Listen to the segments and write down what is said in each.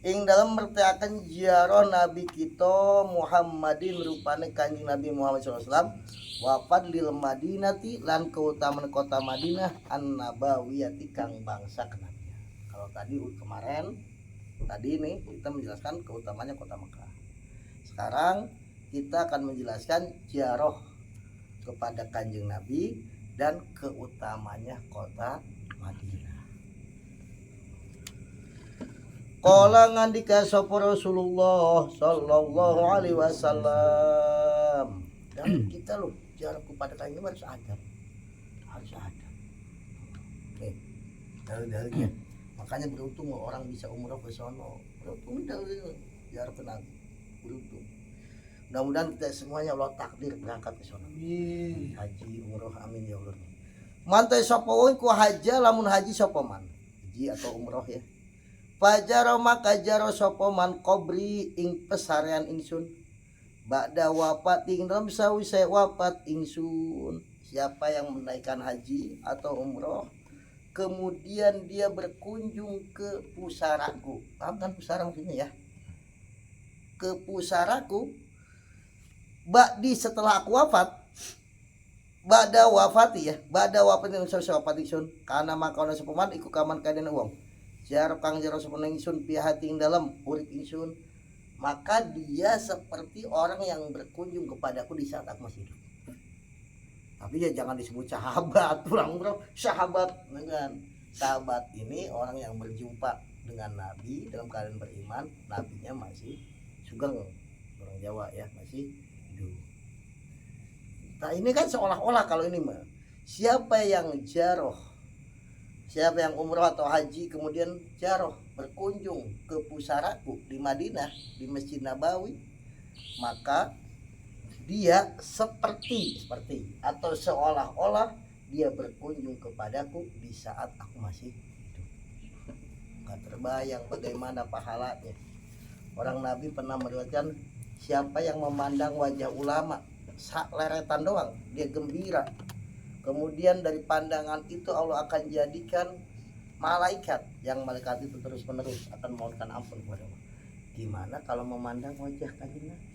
ing dalam merteakan ziarah Nabi kita Muhammadin rupane Kanjeng Nabi Muhammad SAW wafat lil Madinati lan keutamaan kota Madinah an nabawiyati kang bangsa kenabian. Kalau tadi kemarin nih kita menjelaskan keutamanya kota Mekah. Sekarang kita akan menjelaskan ziarah kepada Kanjeng Nabi dan keutamanya kota Madinah. Qala ngandika sapa Rasulullah sallallahu alaihi wasallam. Dan kita loh jarak kepada kain ini harus ada. Nih, dalil-dalilnya. Makanya beruntung orang bisa umroh ke sono. Beruntung dalil jarak ke Nabi. Beruntung. Mudah-mudahan kita semuanya Allah takdir berangkat ke sono. Haji umroh amin ya Allah. Mantai sapa wong ku haja lamun haji sapa man. Haji atau umroh ya. Fajaro maka jaro sapa man qabri ing pesarean ingsun ba'da wafat ing dalam sawise wafat ingsun. Siapa yang menaikkan haji atau umroh kemudian dia berkunjung ke pusaraku, paham kan pusara maksudnya ya, ke pusaraku ba'di setelah aku wafat, ba'da wafati ya, ba'da wafat ingsun karena maka ana sapa man iku kaman kadene wong jarok kang jaro sapa ingsun pihati ing dalam urip ingsun, maka dia seperti orang yang berkunjung kepadaku di saat aku masih hidup. Tapi ya jangan disebut sahabat, pulang bro, sahabat kan. Sahabat ini orang yang berjumpa dengan Nabi dalam keadaan beriman, nabinya masih sugeng, orang Jawa ya, masih hidup. Nah ini kan seolah-olah kalau ini mah siapa yang jaroh, siapa yang umroh atau haji kemudian jaroh berkunjung ke pusaraku di Madinah di Masjid Nabawi, maka dia seperti atau seolah-olah dia berkunjung kepadaku di saat aku masih hidup. Gak terbayang bagaimana pahalanya. Orang Nabi pernah meriwayatkan siapa yang memandang wajah ulama sak leretan doang dia gembira, kemudian dari pandangan itu Allah akan jadikan malaikat yang malaikat itu terus menerus akan mohonkan ampun kepada Allah. Gimana kalau memandang wajah Kanjeng Nabi?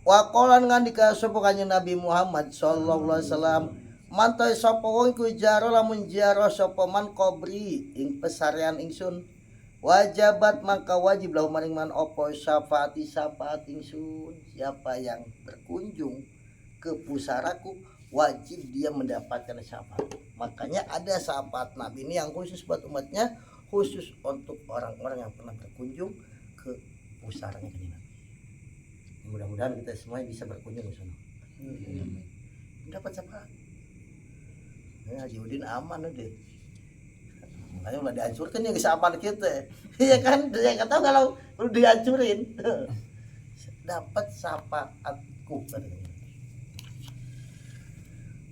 Wa qolan ngandika sapa Kanjeng Nabi Muhammad sallallahu alaihi wasallam, mantai sapa wong iku jaro lamun jaro sapa man qabri ing pesarean ingsun, wajabat maka wajib lahu maring man apa syafaat ingsun. Siapa yang berkunjung ke pusaraku wajib dia mendapatkan syafaat. Makanya ada syafaat Nabi ini yang khusus buat umatnya, khusus untuk orang-orang yang pernah berkunjung ke pusaranya Nabi. Mudah-mudahan kita semuanya bisa berkunjung ke sana. Dapat syafaat. Ya Haji Udin aman udah. Makanya udah dihancurkan ya kesamaan kita. Iya kan, saya nggak tahu kalau udah dihancurin. Dapat syafaatku katanya.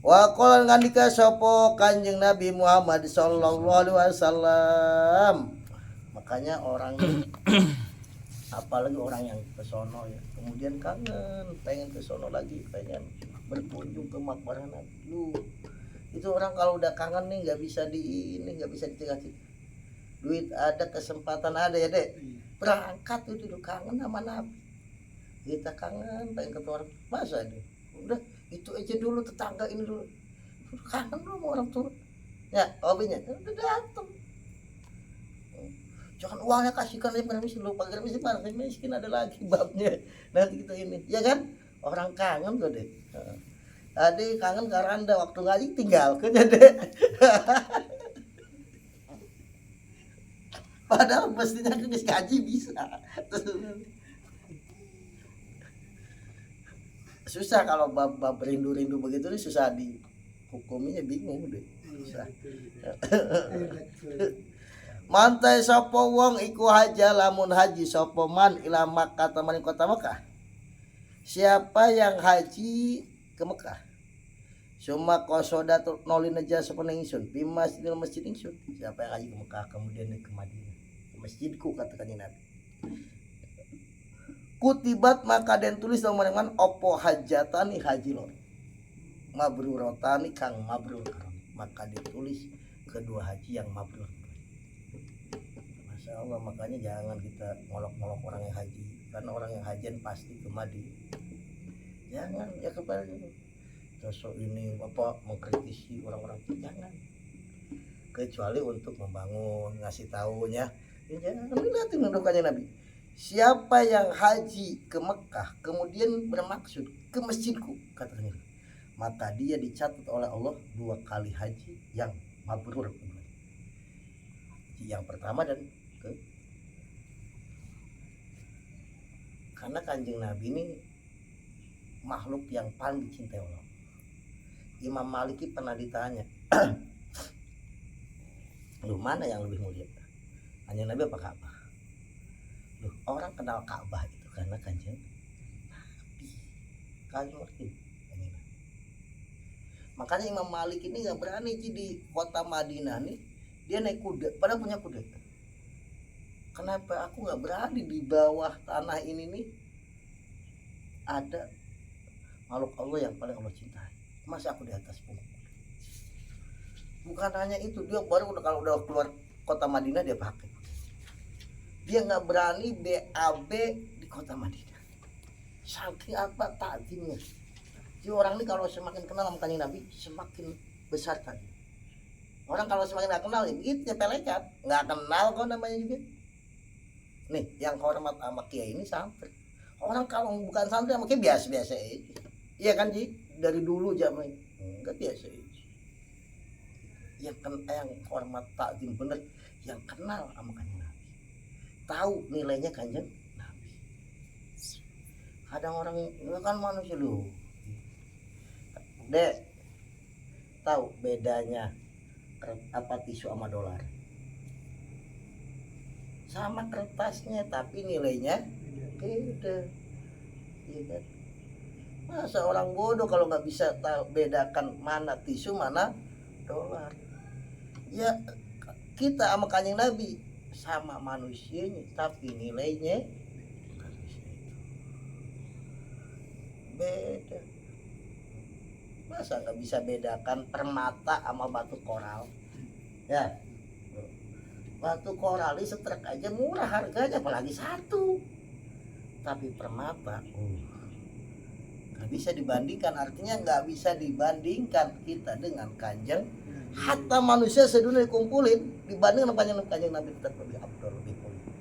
Wa qala ngandika sapa Kanjeng Nabi Muhammad sallallahu alaihi wasallam. Makanya orang apalagi orang yang ke sono ya, kemudian kangen, pengen ke sono lagi, pengen berkunjung ke makbarah Nabi. Itu orang kalau udah kangen nih nggak bisa dicegah. Duit ada, kesempatan ada ya dek, berangkat itu kangen sama Nabi. Kita kangen pengen ketemu orang, masa deh udah itu aja dulu, tetangga ini dulu kangen dulu sama orang tua ya, hobinya udah datang. Jangan uangnya kasihkan aja pada miskin, lupa kira miskin ada lagi babnya nanti kita ini ya kan, orang kangen kok deh. Tadi kangen karena anda waktu ngaji tinggal kan ya deh. Padahal mestinya kan ngaji bisa. Susah kalau bab rindu begitu nih, susah dihukuminya, bingung deh. Susah. Mantai sapa wong iku haja lamun haji sapa man ila Makkah maring kota Mekah. Siapa yang haji ke Mekah? Suma qasoda nolin aja sapa ingsun bi masjid ingsun. Siapa yang haji ke Mekah kemudian ke Madinah, ke masjidku katakan Nabi. Kutibat maka den tulis maring opo hajatani haji lor. Mabrurotani kang mabrur, maka ditulis kedua haji yang mabrur. Masya Allah, makanya jangan kita ngolok-ngolok orang yang haji, karena orang yang hajian pasti ke Madinah. Jangan ya kepada sosok ini apa mengkritisi orang-orang, jangan, kecuali untuk membangun, ngasih tahunya. Ya, jangan lihatin menundukannya Nabi. Siapa yang haji ke Mekah kemudian bermaksud ke masjidku, katanya, maka dia dicatat oleh Allah 2 kali haji yang mabrur. Yang pertama dan ke, karena Kanjeng Nabi ini makhluk yang paling dicintai Allah. Imam Maliki pernah ditanya, lu mana yang lebih mulia, Kanjeng Nabi apa Ka'bah? Loh, orang kenal Ka'bah itu karena Kanjeng Nabi. Kalian ngerti? Makanya Imam Malik ini nggak berani di kota Madinah nih, dia naik kuda, padahal punya kuda. Kenapa aku nggak berani di bawah tanah ini nih ada makhluk Allah yang paling Allah cintai, masa aku di atas pungguk? Bukan hanya itu, dia baru kalau udah keluar kota Madinah dia pakai, dia nggak berani BAB di kota Madinah, saking apa takzimnya. Jadi orang ini kalau semakin kenal sama Kanjeng Nabi semakin besar tadi. Orang kalau semakin nggak kenal ya begitu, ya pelecat, nggak kenal kok namanya juga. Nih yang hormat sama kiai ini santri. Orang kalau bukan santri sama kiai biasa-biasa aja. Iya kan Ji? Dari dulu zaman enggak biasa aja. Yang hormat takzim bener, yang kenal sama Kanjeng Nabi, tahu nilainya Kanjeng Nabi. Kadang orang kan manusia loh. Dek, tahu bedanya apa tisu sama dolar? Sama kertasnya tapi nilainya beda. Iya kan? Masa orang bodoh kalau nggak bisa tahu bedakan mana tisu mana dolar? Ya kita sama Kanjeng Nabi sama manusianya tapi nilainya beda. Masa nggak bisa bedakan permata sama batu koral? Ya, batu koral ini setrek aja murah harganya, apalagi satu. Tapi permata, nggak bisa dibandingkan. Artinya nggak bisa dibandingkan kita dengan Kanjeng. Hatta manusia sedunia dikumpulin dibanding dengan Kanjeng Nabi tetap lebih abdul, lebih mulia.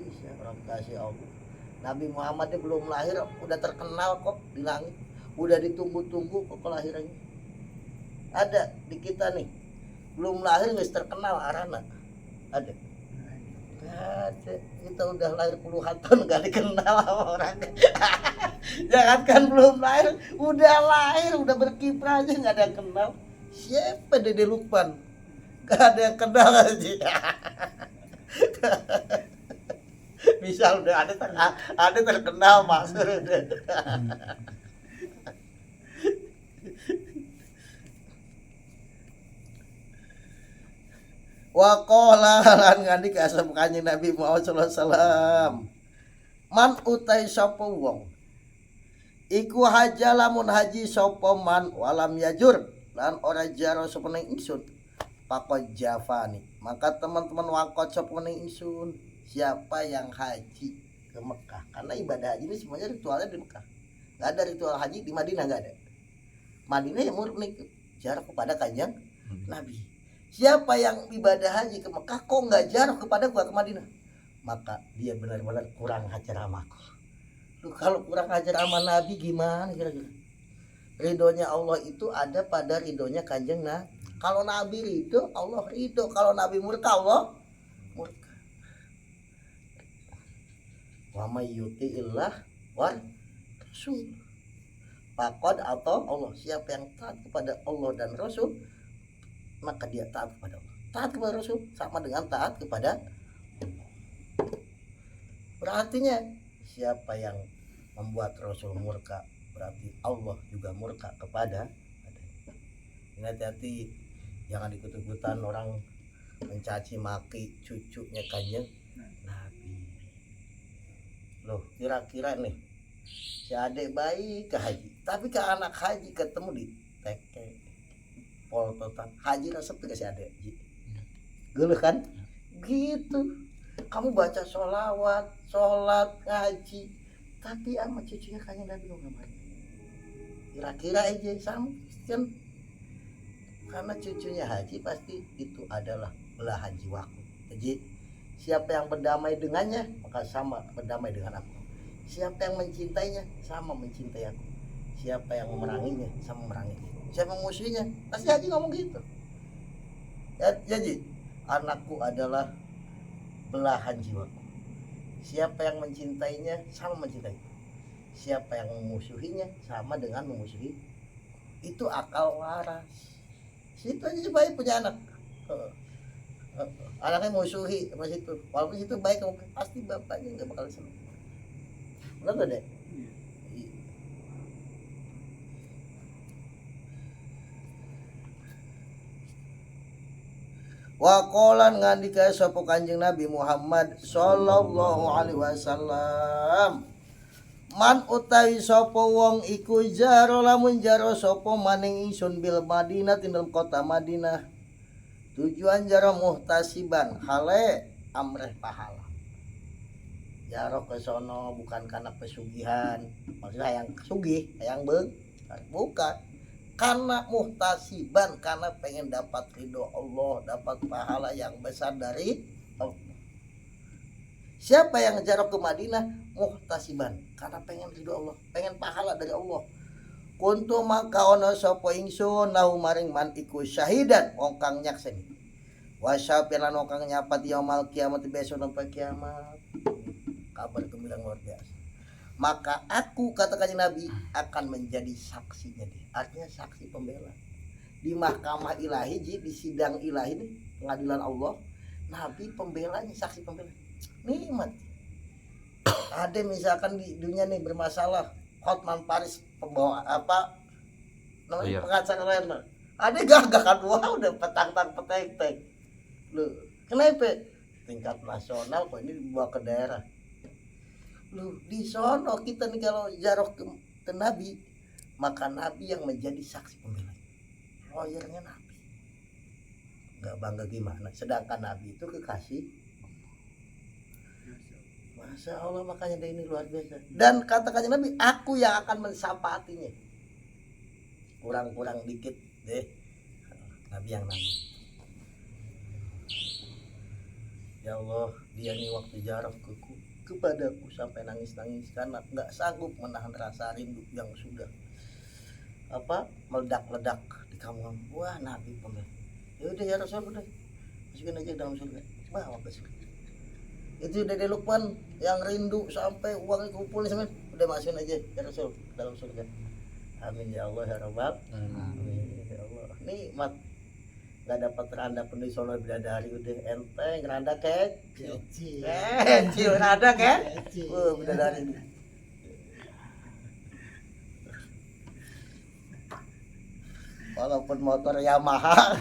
Bisa orang kasih Allah. Nabi Muhammad dia belum lahir udah terkenal kok di langit. Udah ditunggu-tunggu kok kelahirannya. Ada di kita nih, belum lahir nggak terkenal arana. Ada. Ada. Kita udah lahir puluhan tahun nggak dikenal sama orang. Jangan kan belum lahir, udah berkiprah aja nggak ada yang kenal. Siapa Dede Lukman? Nggak ada yang kenal aja. Misal udah ada terkenal maksud. Wa qala lan ngandika asal Kanjeng Nabi Muhammad sallallahu alaihi wasallam, man utai sapa wong iku haja lamun haji sapa man walam yajur lan ora jaro sapa ning ingsun pakot jafani, maka teman-teman wakot sapa ning ingsun. Siapa yang haji ke Mekah, karena ibadah haji ini semuanya ritualnya di Mekah, nggak ada ritual haji di Madinah, nggak ada. Madinah yang murni jarak kepada Kanjeng Nabi. Siapa yang ibadah haji ke Mekah kok nggak jarak kepada gua ke Madinah, maka dia benar-benar kurang hajar amaku. Kalau kurang hajar sama Nabi gimana kira-kira? Ridhonya Allah itu ada pada ridhonya Kanjeng Nabi. Kalau Nabi ridho, Allah ridho. Kalau Nabi murka, Allah murka. Wa may yuti'illah wa rasul faqad atau Allah. Siapa yang taat kepada Allah dan Rasul, maka dia taat kepada Allah. Taat kepada Rasul sama dengan taat kepada Allah. Berartinya siapa yang membuat Rasul murka, berarti Allah juga murka kepada. Hati-hati, jangan ikut-ikutan orang mencaci maki cucunya Kanjeng Nabi. Loh, kira-kira nih si adik bayi ke haji, tapi ke anak haji ketemu di teke total haji resep tuh kasih ada geuleuh kan gitu. Kamu baca sholawat sholat ngaji tapi sama cucunya kayaknya Nabi Muhammad kira-kira aja sama kan, karena cucunya haji pasti itu adalah belahan jiwaku. Jadi siapa yang berdamai dengannya maka sama berdamai dengan aku, siapa yang mencintainya sama mencintai aku, siapa yang memeranginya sama memeranginya, siapa musuhnya pasti haji ngomong gitu ya. Jadi anakku adalah belahan jiwaku, siapa yang mencintainya sama mencintai, siapa yang memusuhinya sama dengan memusuhi. Itu akal waras. Situ aja baik punya anak. Anaknya musuhi sama situ, walaupun situ baik pasti bapaknya nggak bakal senang. Benar tuh deh. Wa qolan ngandika sapa Kanjeng Nabi Muhammad sallallahu alaihi wasallam, man utawi sapa wong iku jaro lamun jaro sapa maning ingsun bil Madinah dalam kota Madinah, tujuan jaro muhtasiban hale amreh pahala. Jaro ke sono bukan karena pesugihan, maksudnya yang sugih, yang beung, bukan. Karena muhtasiban, karena pengen dapat ridho Allah, dapat pahala yang besar dari Allah. Siapa yang jarok ke Madinah? Muhtasiban, karena pengen ridho Allah, pengen pahala dari Allah. Kuntu maka ono sapa ingsun lahu maring man iku syahidan wong kang nyakseni. Wa syafiran wong kang nyapat yaumul kiamat besok sampai kiamat. Kabar gembira luar biasa. Maka aku kata Kanjeng Nabi akan menjadi saksinya dia. Artinya saksi pembela di mahkamah ilahi, di sidang ilahi nih, pengadilan Allah. Nabi pembelanya, saksi pembela. Nikmat. Ada misalkan di dunia nih bermasalah, Hotman Paris pembawa apa namanya pengacara, ada gagakan wah udah petang-tang petek-tek. Lu kenapa tingkat nasional kok ini dibawa ke daerah? Lu di sono kita nih kalau jaroh ke Nabi, maka Nabi yang menjadi saksi pembela, lawyernya Nabi. Nggak bangga gimana, sedangkan Nabi itu kekasih. Masya Allah, makanya dia ini luar biasa. Dan kata-katanya Nabi, aku yang akan mensyafaatinya. Kurang-kurang dikit deh, Nabi yang nanggung. Ya Allah, dia nih waktu jaroh kepadaku sampai nangis-nangis karena nggak sanggup menahan rasa rindu yang sudah meledak-ledak di kamu. Wah, Nabi pembela. Ya udah ya Rasul, udah masukin aja dalam surga, bawa ke surga. Itu Dede Lukman yang rindu sampai uang kumpulin sampai udah masukin aja ya Rasul dalam surga. Amin ya Allah ya Rabbal. Amin ya Allah. Nikmat. Nggak dapat randa penuh sono bidadari udah enteng, randa kecil randa bidadari ini. Walaupun motor Yamaha.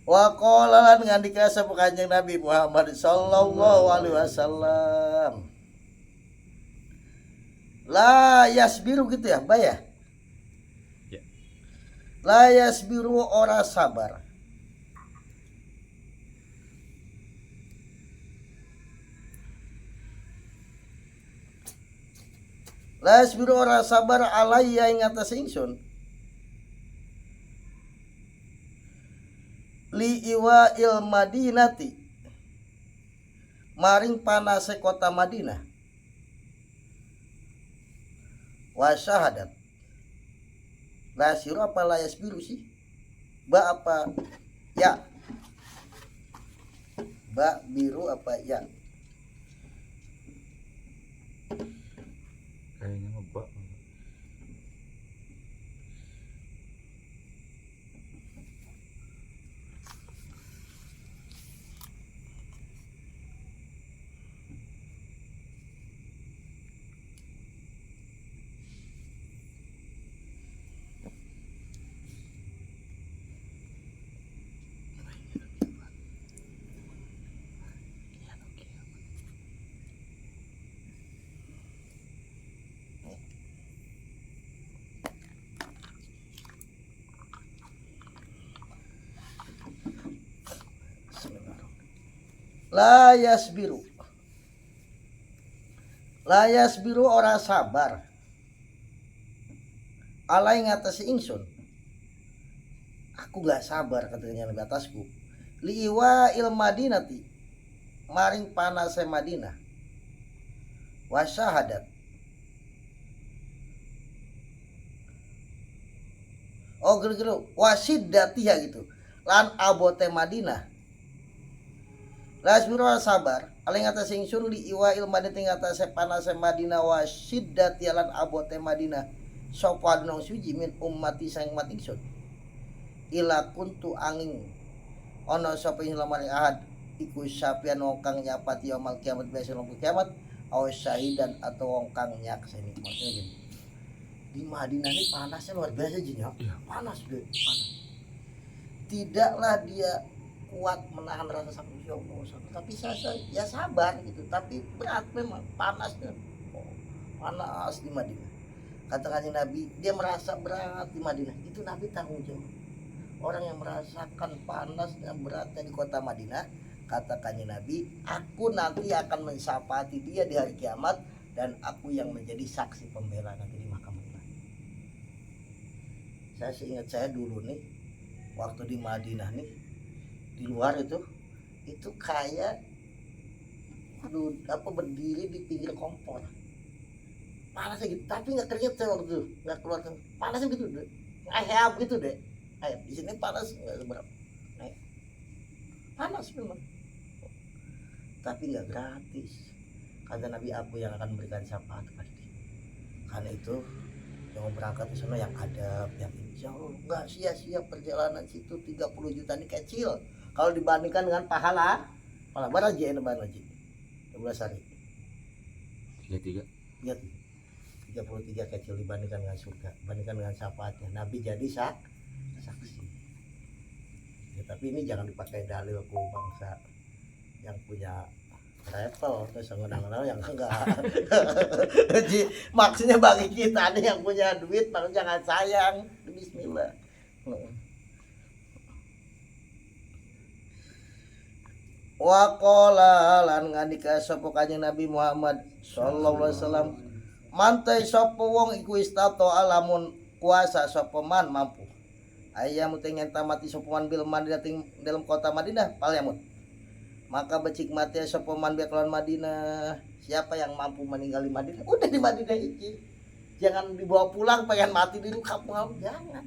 Wa qala lan ngandika sapa Kanjeng Nabi Muhammad sallallahu alaihi wasallam, la yasbiru gitu ya, Mbak ya? Ya. La yasbiru ora sabar. La yasbiru ora sabar alayya ing atas ingsun. Li iwa il Madinati, maring panase kota Madinah. Wa syahadat. La siru apa la yasbiru sih? Ba apa ya? Ba biru apa ya? Kayaknya ngebak. layas biru ora sabar alai ngatasi ingsun, aku gak sabar katanya Nabi atasku, liwa il madinati maring panase Madinah, wasyahadat gero-gero wasiddatiha gitu lan abote Madinah. Las biro sabar alai ngatasi ingsun liwa il madinati ngatasi panase Madinah wasiddati lan abote Madinah sapa nang suci min ummati sang umat ingsun, ila kuntu angin ana sapa ing lamane ahad iku sapian wong kang nyapati yaumul kiamat besok kiamat aw syahidan atau wong kang nyakseni. Maksudnya gini, di Madinah ini panasnya luar biasa jinya, panas deh, panas. Tidaklah dia kuat menahan rasa sakit ya Allah, tapi saya ya sabar gitu, tapi berat memang panasnya, panas di Madinah. Kata kanjeng Nabi, dia merasa berat di Madinah, itu Nabi tanggung jawab. Orang yang merasakan panas dan beratnya di kota Madinah, kata kanjeng Nabi, aku nanti akan mensyafaati dia di hari kiamat dan aku yang menjadi saksi pembela nanti di mahkamah. Saya seingat saya dulu nih, waktu di Madinah nih, di luar itu kayak berdiri di pinggir kompor. Panasnya gitu, tapi nggak keringet saya waktu itu, nggak keluar panasnya gitu deh, ayam gitu deh, ayam di sini panas nggak seberapa, panas memang, tapi nggak gratis. Kata Nabi, aku yang akan memberikan syafaat kepada dia. Karena itu yang mau berangkat ke sana yang adab, yang insya Allah nggak sia-sia perjalanan situ 30 juta ini kecil kalau dibandingkan dengan pahala baraji ini baraji 12 hari 33 kecil dibandingkan dengan surga, dibandingkan dengan syafaatnya Nabi jadi saksi ya. Tapi ini jangan dipakai dalil ku bangsa yang punya travel terus ngenang-ngenang yang enggak. Jadi maksudnya bagi kita nih yang punya duit baru jangan sayang. Bismillah. Wa qala lan ngandika sapa kanjeng Nabi Muhammad sallallahu alaihi wasallam, mantai sapa wong iku istato alamun kuasa sapa man mampu ayam utengen tamati sapa man bil Madinah dalam kota Madinah palyamut, maka becik mati sapa man biak lawan Madinah. Siapa yang mampu meninggal di Madinah udah di Madinah iki, jangan dibawa pulang pengen mati di kampung, jangan.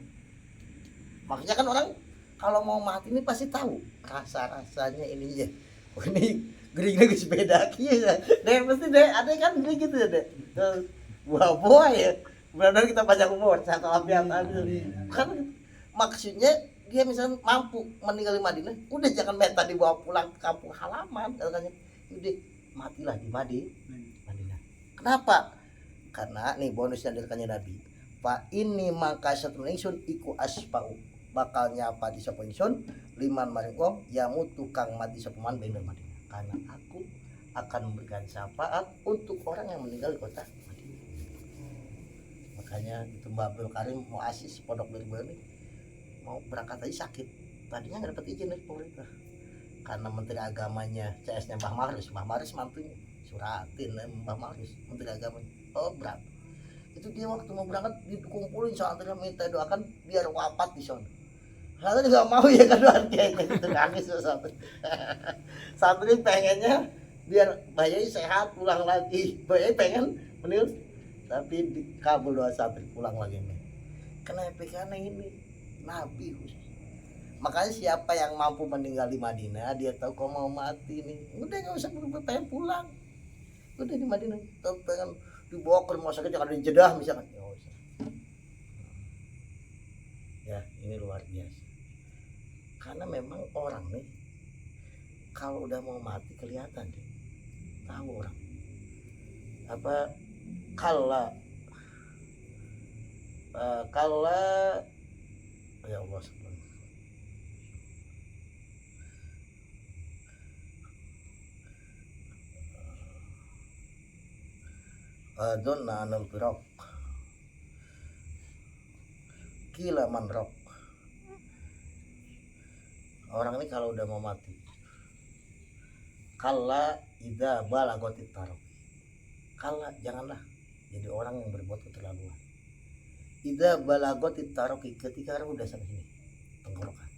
Makanya kan orang kalau mau mati ini pasti tahu rasa-rasanya ini ya. Oh, ini gering lagi sepeda kieu ya. Deh pasti deh ada kan gitu ya deh. Buah ya. Benar kita panjang umur, satu apian kan maksudnya dia misalnya mampu meninggal di Madinah, udah jangan minta dibawa pulang ke kampung halaman, katanya, udah matilah di Madinah. Kenapa? Karena nih bonusnya dari kanjeng Nabi. Pak ini maka satu ingsun iku aspau bakal nyapa di sapa ingsun liman maring wong yamu tukang mati sapa man bener Madinah. Karena aku akan memberikan syafaat untuk orang yang meninggal di kota Madinah. Makanya itu Mbak Abdul Karim mau asis pondok baru nih, mau berangkat aja sakit, tadinya nggak dapat izin dari pemerintah karena menteri agamanya CS-nya Mbah Maris mantunya suratin Mbah Maris menteri agama. Berat itu dia waktu mau berangkat dikumpulin santri minta doakan biar wafat di sana. Santri nggak mau ya kan doa kayaknya gitu, nangis santri pengennya biar Bayai sehat pulang lagi, Bayai pengen meninggal tapi dikabul doa santri pulang lagi nih. Kenapa? Karena ini Nabi khusus. Makanya siapa yang mampu meninggal di Madinah, dia tahu kok mau mati nih, udah nggak usah pengen pulang, udah di Madinah. Tahu pengen dibawa ke rumah sakit jangan di Jeddah misalkan, nggak usah. Ya ini luar biasa. Karena memang orang nih kalau udah mau mati kelihatan deh, tahu orang. Apa kala ya Allah subhanahu donna anul firaq kila man raq. Orang ini kalau udah mau mati kalla idza balagatit taraq. Kalla, janganlah jadi orang yang berbuat keterlaluan. Idza balagatit taraq, ketika orang udah sampai sini tenggorokan.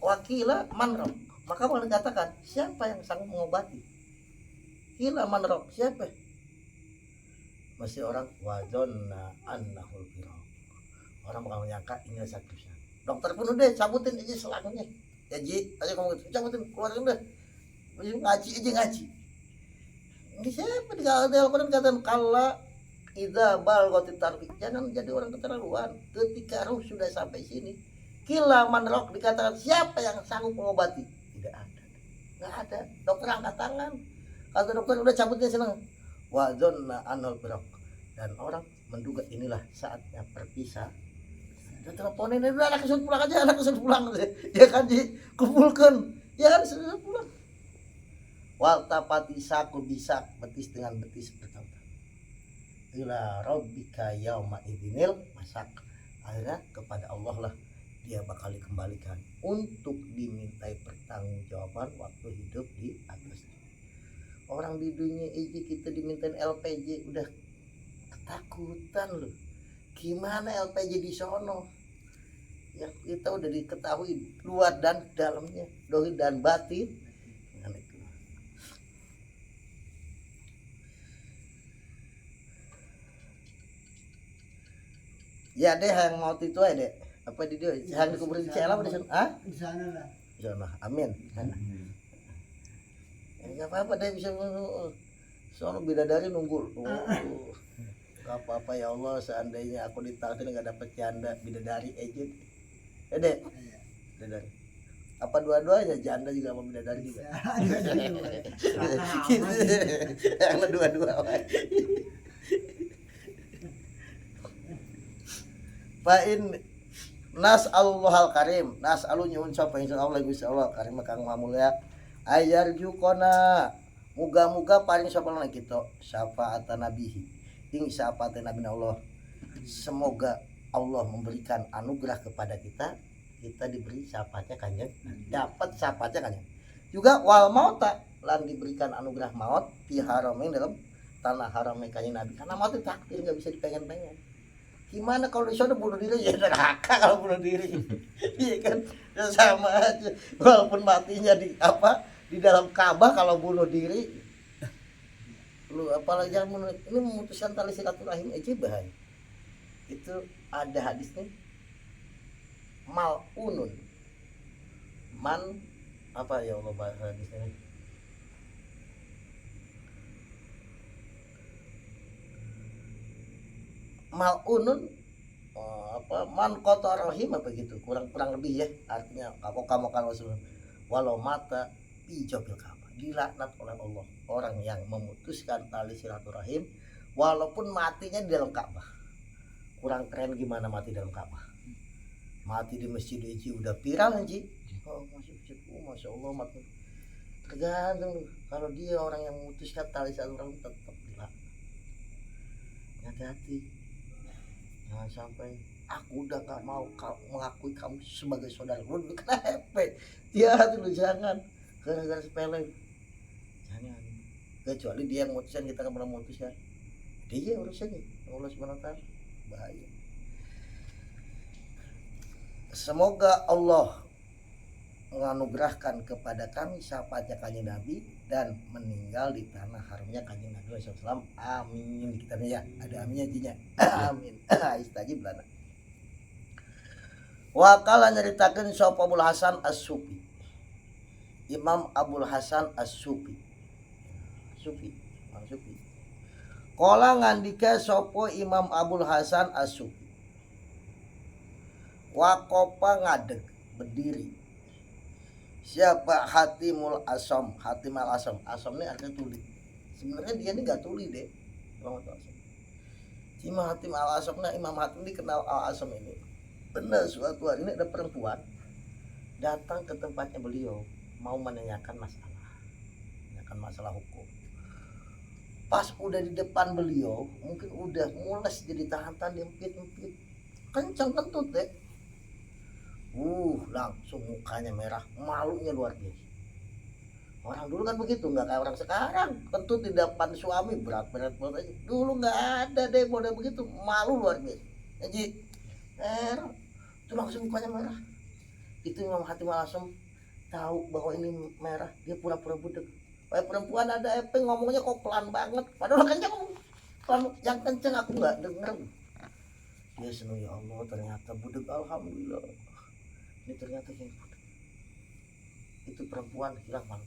Wakila manrok, maka boleh dikatakan siapa yang sanggup mengobati. Kila manrok, siapa? Masih orang wazonna annahul firaq. Orang bakal menyangka ini sakit. Dokter pun udah cabutin aja selangnya. Ya Ji, aja kamu cabutin, keluarin deh. Ngaji aja ngaji. Ini siapa di Al-Quran katakan kalla idza balagatit tarqiq. Jangan jadi orang keterlaluan. Ketika ruh sudah sampai sini, kila manrok, dikatakan siapa yang sanggup mengobati? Tidak ada. Enggak ada. Dokter angkat tangan. Kata dokter udah cabutnya senang. Wa dzanna anal firaq. Dan orang menduga inilah saatnya berpisah. Dan teleponin udah anak kesuruh pulang aja, anak kesuruh pulang. Ya kan dikumpulkan. Ya kan sudah pulang. Wal tapati saku bisa betis dengan betis bertautan. Ila rabbika yauma idzinil masak. Akhirnya kepada Allah lah dia bakal dikembalikan untuk dimintai pertanggungjawaban waktu hidup di atas. Orang di dunia ini kita dimintain LPG udah ketakutan loh. Gimana LPG di sono? Ya kita udah diketahui luar dan dalamnya, dohir dan batin. Ya deh yang mau itu aja deh. Apa di dia? Yang dikubur di Cela apa di sana? Ah? Di sana lah. Di sana. Amin. Ya apa-apa deh bisa soalnya bidadari nunggu. Gak apa-apa ya Allah, seandainya aku ditakdir gak dapet janda bidadari aja. Ya deh. Bidadari. Apa dua-duanya janda juga sama bidadari juga? Yang dua-dua. Fa'in nas'alullahal karim, nas'alu nyuwun sapa insyaallah Gusti Allah karim kang maha mulia ayarjukona muga-muga paring sapa lan kita syafaatan nabihi ing syafaatan nabi Allah. Semoga Allah memberikan anugerah kepada kita, kita diberi syafaatnya kanjeng, dapat syafaatnya kanjeng. Juga wal mauta lan diberikan anugerah maut di haramain dalam tanah haramain kanjeng Nabi. Karena maut itu takdir enggak bisa dipengen-pengen. Gimana kalau di sana bunuh diri ya neraka kalau bunuh diri. Iya kan? Ya sama aja. Walaupun matinya di dalam Ka'bah, kalau bunuh diri lu apalagi yang ini memutuskan tali silaturahim aja bahaya. Itu ada hadisnya mal'unun. Man apa ya Allah bahasa hadisnya? Mal'unun man qata rahim apa gitu, kurang lebih ya artinya kamu Rasul walau mata pijobil Ka'bah, dilaknat oleh Allah orang yang memutuskan tali silaturahim walaupun matinya di dalam Ka'bah. Kurang keren gimana mati dalam Ka'bah? Mati di masjid Iji udah viral Ji. Oh masjid Masya Allah mati. Tergantung kalau dia orang yang memutuskan tali silaturahim tetap dilaknat. Hati-hati. Jangan sampai aku udah gak mau mengakui kamu sebagai saudara. Lu kenapa? Ya dulu jangan gara-gara sepele. Jangan. Kecuali dia yang memutuskan, kita gak pernah memutuskan. Dia urusannya Allah SWT. Bahaya. Semoga Allah menganugerahkan kepada kami syafaatnya kanjeng Nabi dan meninggal di tanah haramnya kanjeng Nabi SAW. Amin. Kita ya ada aminnya jinya. Amin. Istajib lana. Wakala nyeritakeun sapa Abul Hasan As-Sufi. Imam Abul Hasan As-Sufi. Sufi. Kala ngandika sapa Imam Abul Hasan As-Sufi. Wakopa ngadeg berdiri. Siapa Hatimul Asam? Hatim al Asam. Asam ini artinya tuli. Sebenarnya dia ini nggak tuli deh. Cuma Hatim al Asam. Nah Imam Hatim dikenal al Asam ini. Benar suatu hari ini ada perempuan datang ke tempatnya beliau mau menanyakan masalah hukum. Pas udah di depan beliau, mungkin udah mules jadi tahan-tahan diempit-empit. Kencang kentut deh. Langsung mukanya merah, malunya luar biasa. Orang dulu kan begitu, nggak kayak orang sekarang. Tentu di depan suami berat-berat aja. Dulu nggak ada deh model begitu, malu luar biasa. Jadi itu langsung mukanya merah. Itu Imam Hatim Al-Asam tahu bahwa ini merah, dia pura-pura budek. Kayak perempuan ada ngomongnya kok pelan banget, padahal kenceng. Yang kenceng aku nggak denger. Dia senang, ya Allah ternyata budek, alhamdulillah. Ini ternyata yang budek. Itu perempuan hilang malu.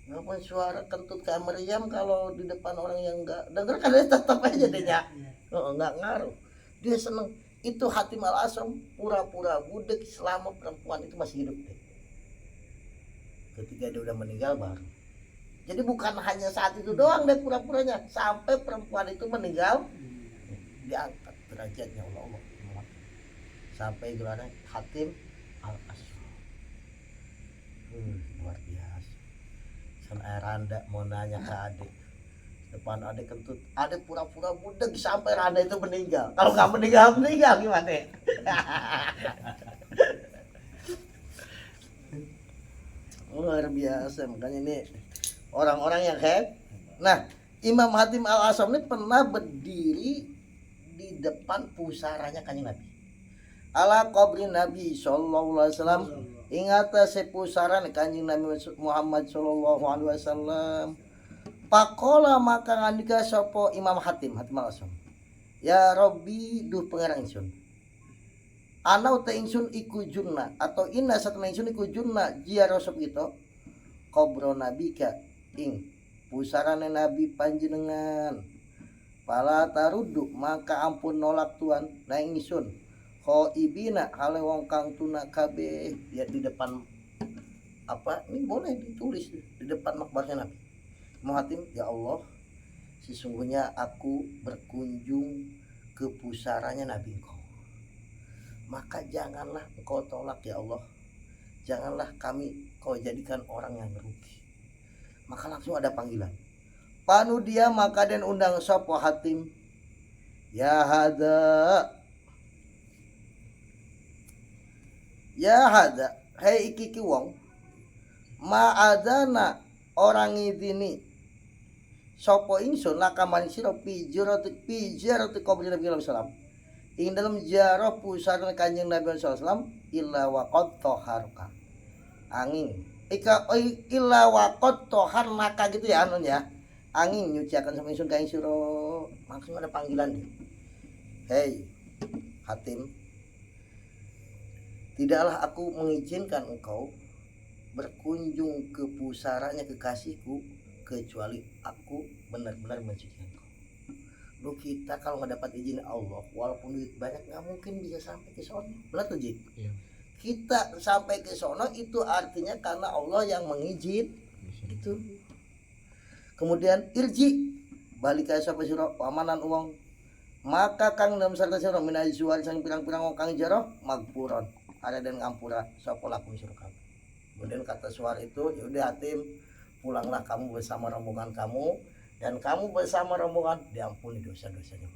Ngapain suara kentut kayak meriam kalau di depan orang yang nggak denger kan dia tetap aja deh ya. Nggak ngaruh. Dia seneng. Itu Hatim Al-Asam pura-pura budek selama perempuan itu masih hidup deh. Ketika dia udah meninggal baru. Jadi bukan hanya saat itu doang deh pura-puranya, sampai perempuan itu meninggal diangkat derajatnya Allah. Sampai gelarnya Hatim Al-Asam. Luar biasa. San Randa mau nanya ke adik, depan adik kentut, adik pura-pura budek sampai Randa itu meninggal. Kalau nggak meninggal gimana? Luar biasa. Makanya ini orang-orang yang hebat. Nah, Imam Hatim Al-Asam ini pernah berdiri di depan pusaranya Kanjeng Nabi. Ala qabri Nabi sallallahu alaihi wasallam, ingat sepusaran Kanjeng Nabi Muhammad sallallahu alaihi wasallam. Pakola maka ngandika sapa Imam Hatim Al-Asam. Ya Rabbi duh pangeran ingsun. Ana uta ingsun iku junna atau inna satuna ingsun iku junna jiaro sop kita qabro nabika ing pusarane Nabi panjenengan. Pala tarudu maka ampun nolak Tuhan na ingsun. Ibina hale wong kang tuna kabeh ya di depan apa ini boleh ditulis di depan makbarnya Nabi. Hatim, ya Allah, sesungguhnya aku berkunjung ke pusarannya Nabi Engkau. Maka janganlah Engkau tolak ya Allah. Janganlah kami Kau jadikan orang yang merugi. Maka langsung ada panggilan. Panu dia maka den undang sapa Hatim. Ya hada. Ya hada, hei iki wong ma'adana orang idini sapa ingsun lakaman sira pijaratu qabri Nabi sallallahu alaihi wasallam ing dalam ziarah pusara Kanjeng Nabi sallallahu alaihi wasallam illa waqad taharka angin illa waqad taharnaka gitu ya anunya angin nyuciakan sama ingsun ka sira. Langsung ada panggilan dia. Hei Hatim, tidaklah aku mengizinkan engkau berkunjung ke pusaranya kekasihku kecuali aku benar-benar mensucikan engkau. Lu kita kalau nggak dapat izin Allah, walaupun duit banyak nggak mungkin bisa sampai ke sono. Benar tuh Ji? Iya. Kita sampai ke sono itu artinya karena Allah yang mengizin itu. Kemudian irji balik ke sapa sira pamanan uang maka kang dalam sarta sira minai suar sang pirang-pirang wong kang jaro magpuron ada dan ngampura sapa lakum sira kabeh. Kemudian kata suara itu, ya udah Hatim, pulanglah kamu bersama rombongan kamu dan kamu bersama rombongan diampuni dosa-dosanya.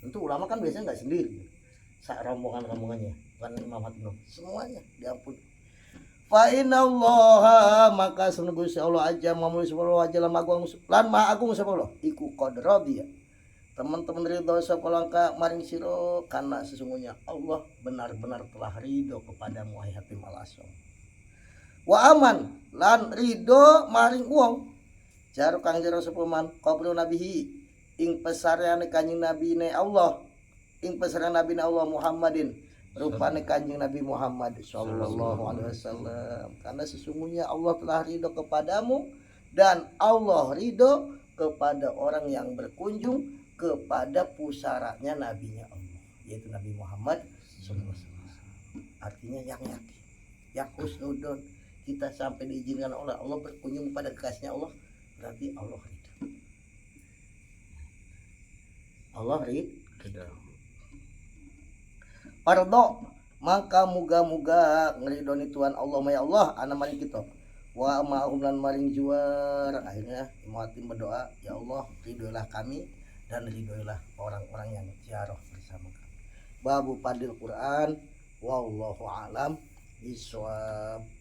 Tentu ulama kan biasanya nggak sendiri, rombongannya, bukan Imam Hatim, semuanya diampuni. Fa innallaha maka sungguh Allah aja mamul subhanahu wa ta'ala magung lan ma agung sapa Allah iku qad radiya. Teman-teman ridho sapa langka maring sira karena sesungguhnya Allah benar-benar telah ridho kepadamu wahai Hatim Al-Asam. Wa aman lan ridho maring wong jaro kang jero sapa man qabru nabihi ing pesarane Kanjeng Nabi ne Allah ing pesarane Nabi Allah Muhammadin rupane Kanjeng Nabi Muhammad sallallahu alaihi wasallam. Karena sesungguhnya Allah telah ridho kepadamu dan Allah ridho kepada orang yang berkunjung kepada pusaranya nabinya Allah yaitu Nabi Muhammad SAW. Artinya yang yakin, yang husnudon, kita sampai diizinkan oleh Allah berkunjung pada kekasihnya Allah, berarti Allah ridha. Allah ridha. Pardo maka muga-muga ngeridoni Tuhan Allah ya Allah ana maring kita wa ma'hum lan maring juar. Akhirnya Imam Hatim berdoa, ya Allah ridhoilah kami dan ridhoilah orang-orang yang ziarah bersama kami. Babu Fadil Quran wallahu alam bisawab.